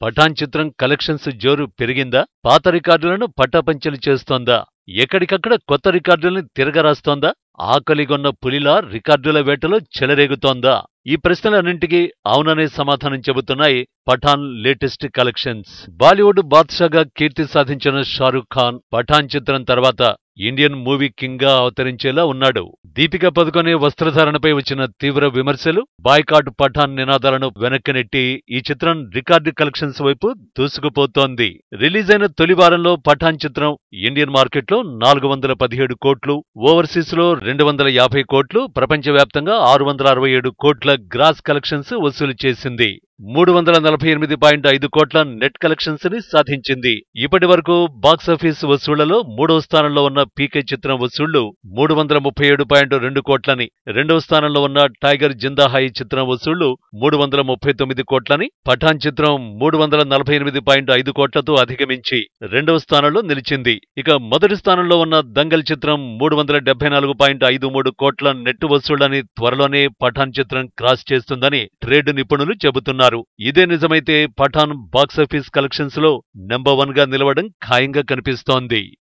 పఠాన్ చిత్రం కలెక్షన్స్ జోరు పెరిగిందా? పాత రికార్డులను పటాపంచలు చేస్తోందా? ఎక్కడికక్కడ కొత్త రికార్డుల్ని తిరగరాస్తోందా? ఆకలిగొన్న పులిలా రికార్డుల వేటలో చెలరేగుతోందా? ఈ ప్రశ్నలన్నింటికీ అవుననే సమాధానం చెబుతున్నాయి పఠాన్ లేటెస్ట్ కలెక్షన్స్. బాలీవుడ్ బాద్షాగా కీర్తి సాధించిన షారూఖ్ ఖాన్ పఠాన్ చిత్రం తర్వాత ఇండియన్ మూవీ కింగ్ గా అవతరించేలా ఉన్నాడు. దీపికా పదుకొనే వస్త్రధారణపై వచ్చిన తీవ్ర విమర్శలు, బాయ్కాట్ పఠాన్ నినాదాలను వెనక్కి నెట్టి ఈ చిత్రం రికార్డు కలెక్షన్స్ వైపు దూసుకుపోతోంది. రిలీజ్ అయిన తొలి వారంలో పఠాన్ చిత్రం ఇండియన్ మార్కెట్లో 417 కోట్లు, ఓవర్సీస్ లో 250 కోట్లు, ప్రపంచవ్యాప్తంగా 667 కోట్ల గ్రాస్ కలెక్షన్స్ వసూలు చేసింది. 348.5 కోట్ల నెట్ కలెక్షన్స్ ని సాధించింది. ఇప్పటి వరకు బాక్సాఫీస్ వసూళ్లలో మూడవ స్థానంలో ఉన్న పీకే చిత్రం వసూళ్లు 337.2 కోట్లని, రెండవ స్థానంలో ఉన్న టైగర్ జిందా హై చిత్రం వసూళ్లు 339 కోట్లని, పఠాన్ చిత్రం 348.5 కోట్లతో అధిగమించి రెండవ స్థానంలో నిలిచింది. ఇక మొదటి స్థానంలో ఉన్న దంగల్ చిత్రం 374.53 కోట్ల నెట్ వసూళ్లని త్వరలోనే పఠాన్ చిత్రం క్రాస్ చేస్తుందని ట్రేడ్ నిపుణులు చెబుతున్నారు. ఇదే నిజమైతే పఠాన్ బాక్సాఫీస్ కలెక్షన్స్ లో నంబర్ 1 గా నిలవడం ఖాయంగా కనిపిస్తోంది.